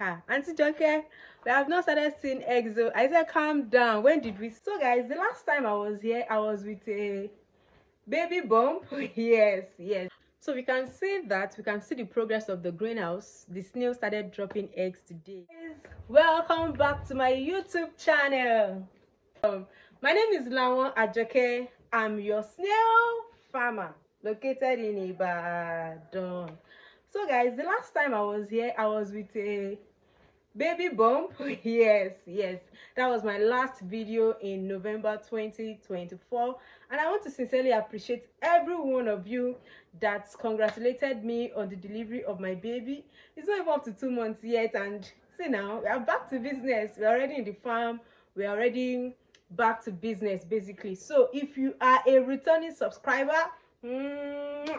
Auntie Joke, we have not started seeing eggs. So I said, calm down. When did we? So, guys, the last time I was here, I was with a baby bump. Yes, yes. So we can see that we can see the progress of the greenhouse. The snail started dropping eggs today. Guys, welcome back to my YouTube channel. My name is Lawan Ajoke. I'm your snail farmer located in Ibadan. So, guys, the last time I was here, I was with a baby bump. Yes, yes, that was my last video in November 2024, and I want to sincerely appreciate every one of you that congratulated me on the delivery of my baby. It's not even up to 2 months yet, and see, now we are back to business. We're already in the farm. We're already back to business, basically. So if you are a returning subscriber, I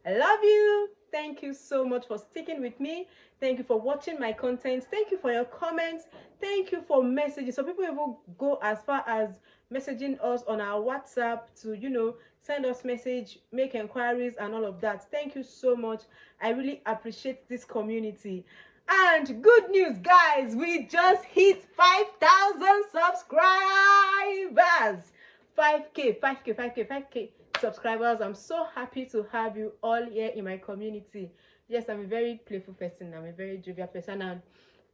love you. Thank you so much for sticking with me. Thank you for watching my content. Thank you for your comments. Thank you for messages. So people even go as far as messaging us on our WhatsApp to, send us message, make inquiries and all of that. Thank you so much. I really appreciate this community. And good news, guys, we just hit 5,000 subscribers. 5K subscribers. I'm so happy to have you all here in my community. Yes, I'm a very playful person. I'm a very jovial person and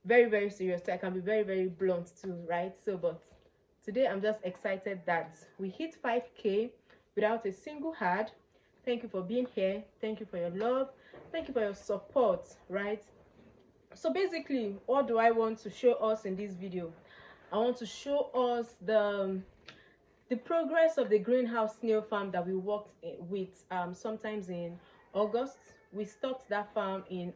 very, very serious. So I can be very, very blunt too, right? So, but today I'm just excited that we hit 5K without a single ad. Thank you for being here. Thank you for your love. Thank you for your support, right? So basically, what do I want to show us in this video? I want to show us the progress of the greenhouse snail farm that we worked with sometimes in August. We stocked that farm in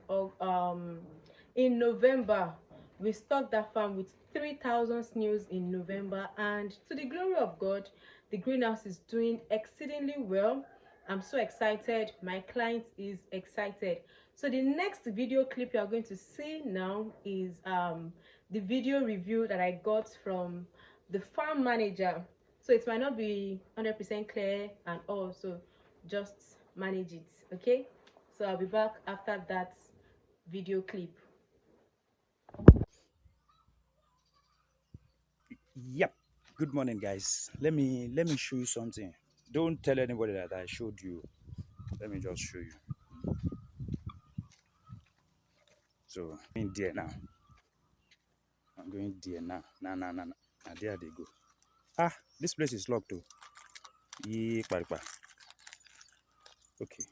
November. We stocked that farm with 3,000 snails in November, and to the glory of God, the greenhouse is doing exceedingly well. I'm so excited. My client is excited. So the next video clip you are going to see now is the video review that I got from the farm manager. So it might not be 100% clear and all, so just manage it, okay? So I'll be back after that video clip. Yep. Good morning, guys. Let me show you something. Don't tell anybody that I showed you. Let me just show you. So I'm in there now. I'm going there now. Nah. And there they go. Ah, this place is locked though. Yeah, okay.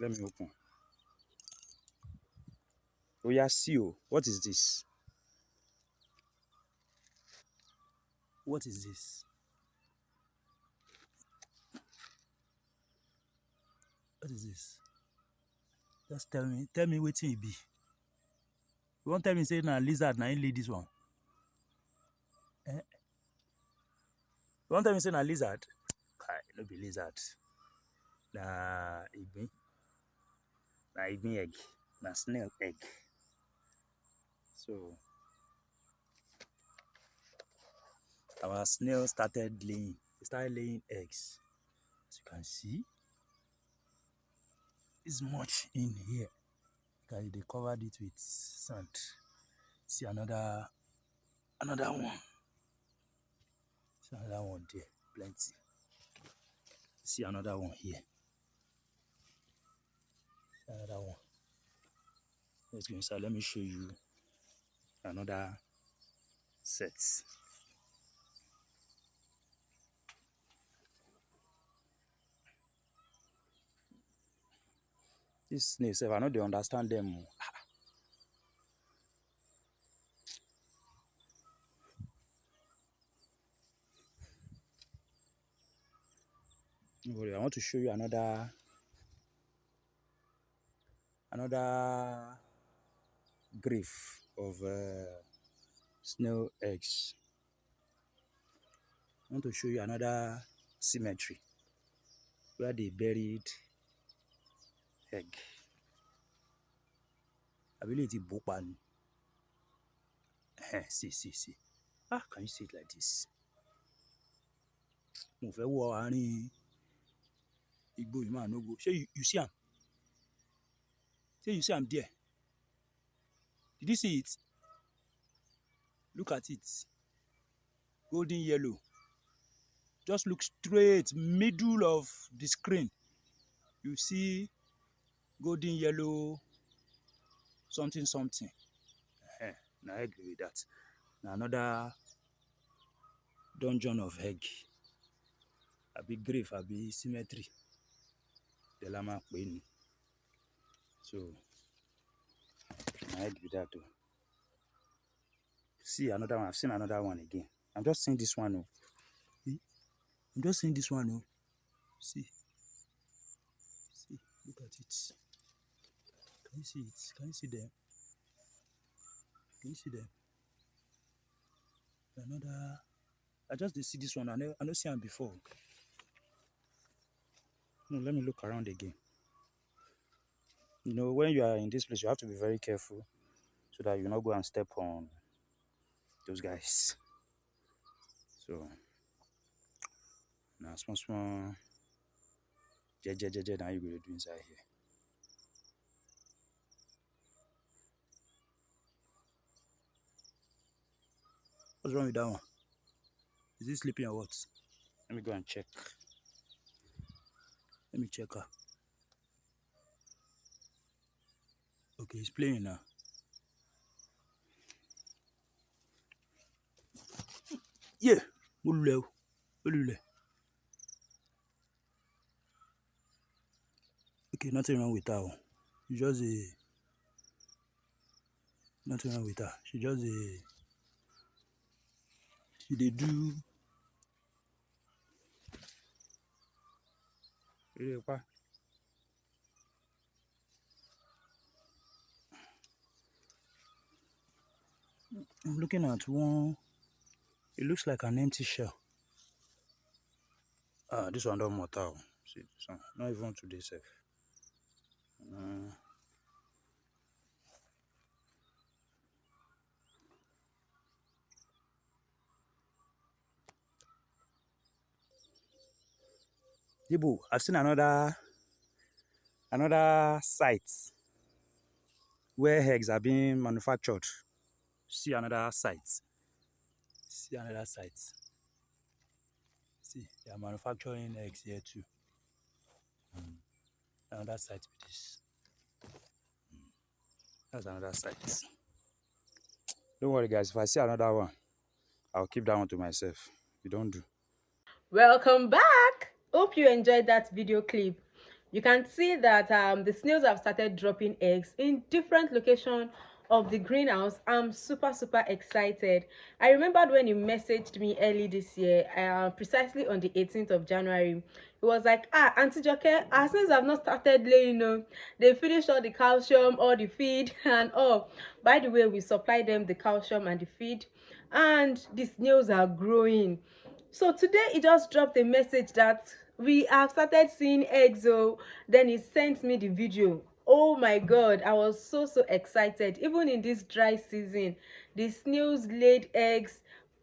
Let me open. Oh yeah, see you. What is this? What is this? What is this? Just tell me what it be. You won't tell me say na lizard na lay this one. Eh? You won't tell me say na lizard? Kai, no be lizard. Na igbin. Na igbin egg. Na snail egg. So our snail started laying. It started laying eggs. As you can see, it's much in here. Because they covered it with sand. See another one. See another one there. Plenty. See another one here. See another one. Let's go inside. Let me show you another set. This snails, I know they understand them. I want to show you another grave of snail eggs. I want to show you another cemetery where they buried egg. I believe it's Bopan. See. Ah, can you see it like this? You see him? Say you see him there. Did you see it? Look at it. Golden yellow. Just look straight, middle of the screen. You see golden yellow, something, something. Now egg with that. Now another dungeon of egg. Abi grave, abi symmetry. The llama queen. So now egg with that too. See another one. I've seen another one again. I'm just seeing this one. I'm just seeing this one. See, look at it. Can you see it? Can you see them? Can you see them? Another. I just did see this one. I don't see them before. No, let me look around again. You know, when you are in this place, you have to be very careful so that you not go and step on those guys. So now small jeje now you go do inside here. What's wrong with that one? Is he sleeping or what? Let me go and check. Let me check her. Okay, he's playing now. Yeah. Okay, nothing wrong with her. She just nothing wrong with her. She just she dey do. I'm looking at one. It looks like an empty shell. Ah, this one don't matter. See this one. Not even today safe. Ibu, I've seen another site where eggs are being manufactured. See another site. See another site. See, they are manufacturing eggs here too. Another site with this. That's another site. Don't worry, guys. If I see another one, I'll keep that one to myself. You don't do. Welcome back. Hope you enjoyed that video clip. You can see that the snails have started dropping eggs in different locations of the greenhouse. I'm super excited. I remembered when you messaged me early this year, precisely on the 18th of January. It was like, Auntie Joke, our snails have not started laying. No, they finished all the calcium, all the feed, and all. By the way, we supply them the calcium and the feed, and the snails are growing. So today he just dropped a message that we have started seeing eggs. Oh, then he sent me the video. Oh my god, I was so excited. Even in this dry season, the snails laid eggs,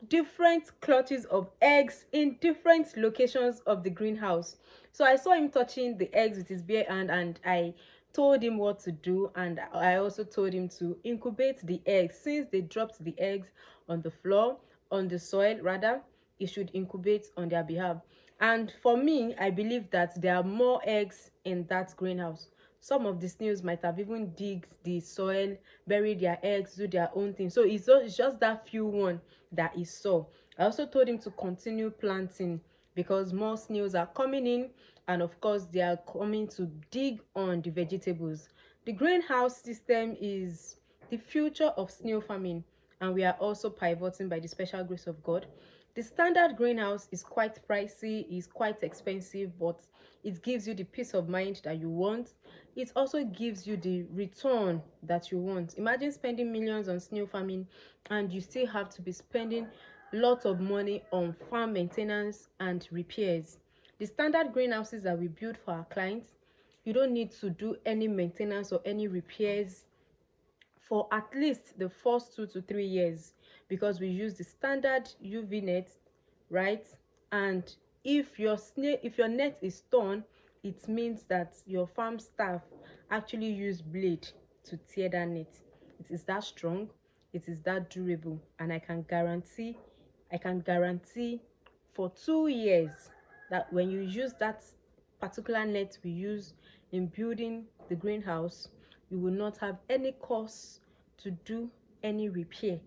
different clutches of eggs in different locations of the greenhouse. So I saw him touching the eggs with his bare hand, and I told him what to do, and I also told him to incubate the eggs. Since they dropped the eggs on the floor, on the soil rather, it should incubate on their behalf. And for me, I believe that there are more eggs in that greenhouse. Some of the snails might have even digged the soil, buried their eggs, do their own thing. So it's just that few one that he saw. I also told him to continue planting because more snails are coming in, and of course they are coming to dig on the vegetables. The greenhouse system is the future of snail farming, and we are also pivoting by the special grace of God. The standard greenhouse is quite pricey, is quite expensive, but it gives you the peace of mind that you want. It also gives you the return that you want. Imagine spending millions on snail farming and you still have to be spending lots of money on farm maintenance and repairs. The standard greenhouses that we build for our clients, you don't need to do any maintenance or any repairs for at least the first 2 to 3 years, because we use the standard UV net, right? And if your net is torn, it means that your farm staff actually use blade to tear that net. It is that strong. it is that durable, and I can guarantee for 2 years that when you use that particular net we use in building the greenhouse, you will not have any cost to do any repair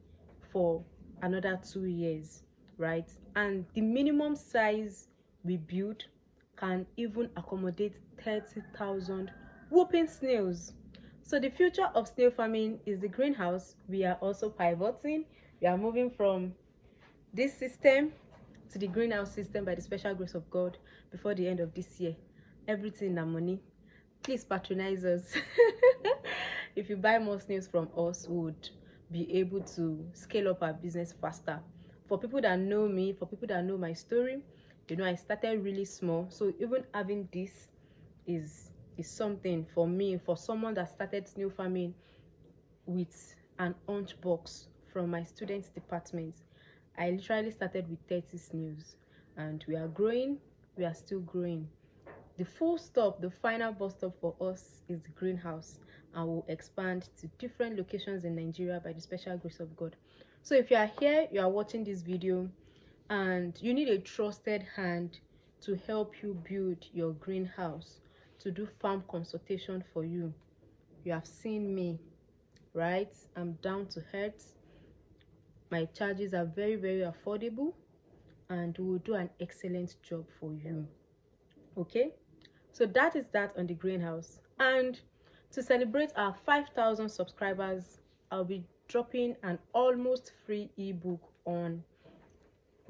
for another 2 years, right? And the minimum size we build can even accommodate 30,000 whooping snails. So the future of snail farming is the greenhouse. We are also pivoting. We are moving from this system to the greenhouse system by the special grace of God before the end of this year. Everything na money. Please patronize us. If you buy more snails from us, we would be able to scale up our business faster. For people that know me, for people that know my story, you know I started really small. So even having this is something for me, for someone that started snail farming with an lunch box from my students department. I literally started with 30 snails, and we are growing. We are still growing. The full stop, the final bus stop for us is the greenhouse, and we'll expand to different locations in Nigeria by the special grace of God. So if you are here, you are watching this video, and you need a trusted hand to help you build your greenhouse, to do farm consultation for you. You have seen me, right? I'm down to earth. My charges are very, very affordable, and we will do an excellent job for you. Okay, so that is that on the greenhouse. And to celebrate our 5,000 subscribers, I'll be dropping an almost free ebook on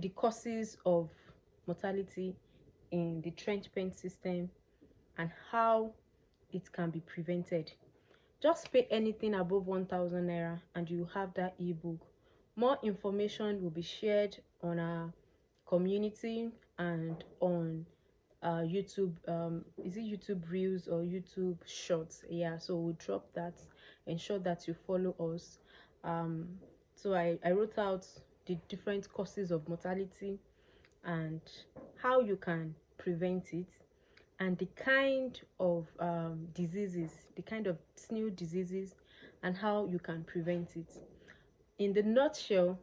the causes of mortality in the trench pen system and how it can be prevented. Just pay anything above 1,000 naira and you have that ebook. More information will be shared on our community and on YouTube. Is it YouTube Reels or YouTube Shorts? Yeah, so we'll drop that. Ensure that you follow us. So I wrote out the different causes of mortality and how you can prevent it, and the kind of diseases, the kind of snail diseases, and how you can prevent it. In the nutshell,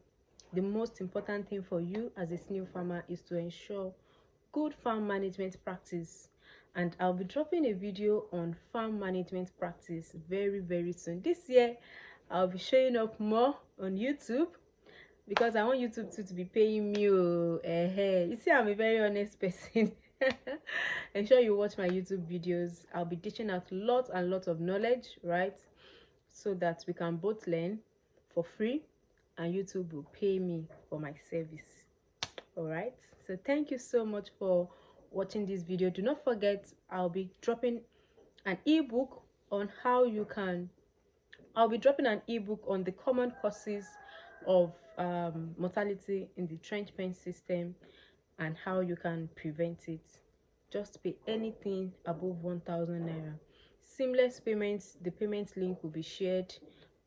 the most important thing for you as a snail farmer is to ensure good farm management practice. And I'll be dropping a video on farm management practice very, very soon. This year, I'll be showing up more on YouTube because I want YouTube to be paying me. You see, I'm a very honest person. Ensure you watch my YouTube videos. I'll be teaching out lots and lots of knowledge, right? So that we can both learn for free and YouTube will pay me for my service. All right. So thank you so much for watching this video. Do not forget, I'll be dropping an ebook on how you can I'll be dropping an ebook on the common causes of mortality in the trench pen system and how you can prevent it. Just pay anything above 1,000 naira. Seamless payments, the payment link will be shared,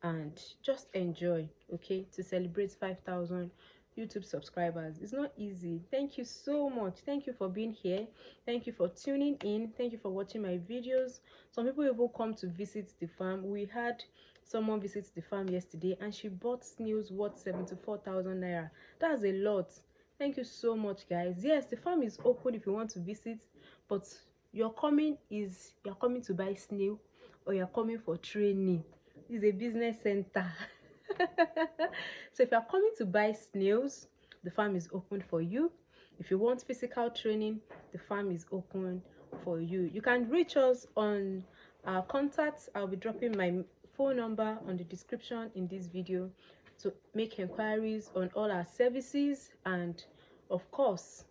and just enjoy, okay, to celebrate 5,000 YouTube subscribers. It's not easy. Thank you so much. Thank you for being here. Thank you for tuning in. Thank you for watching my videos. Some people even come to visit the farm. We had someone visit the farm yesterday and she bought snails worth 74,000 naira. That's a lot. Thank you so much, guys. Yes, the farm is open if you want to visit, but you're coming to buy snail or you're coming for training. This is a business center. So if you're coming to buy snails, the farm is open for you. If you want physical training, the farm is open for you. You can reach us on our contacts. I'll be dropping my phone number on the description in this video to make inquiries on all our services, and of course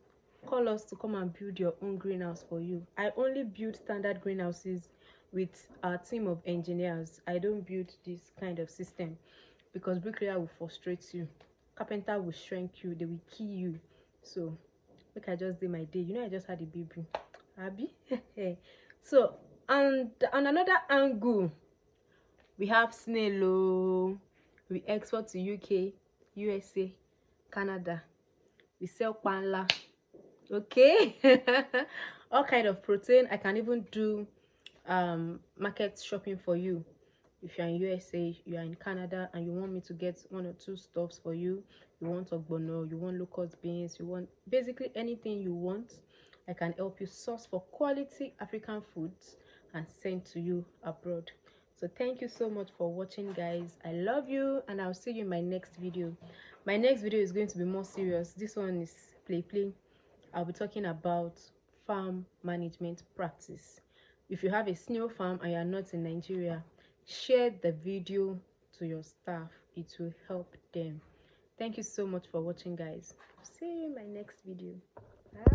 call us to come and build your own greenhouse for you. I only build standard greenhouses with our team of engineers. I don't build this kind of system because bricklayer will frustrate you, carpenter will shrink you, they will kill you. So make I just do my day. You know, I just had a baby, Abby. So and on another angle, we have Snail. We export to UK, USA, Canada. We sell panla. Okay. All kind of protein. I can even do market shopping for you. If you're in USA, you are in Canada, and you want me to get 1 or 2 stuffs for you, you want ogbono, you want locust beans, you want basically anything you want, I can help you source for quality African foods and send to you abroad. So thank you so much for watching, guys. I love you, and I'll see you in my next video. My next video is going to be more serious. This one is play. I'll be talking about farm management practice. If you have a snail farm and you are not in Nigeria, share the video to your staff. It will help them. Thank you so much for watching, guys. See you in my next video. Bye.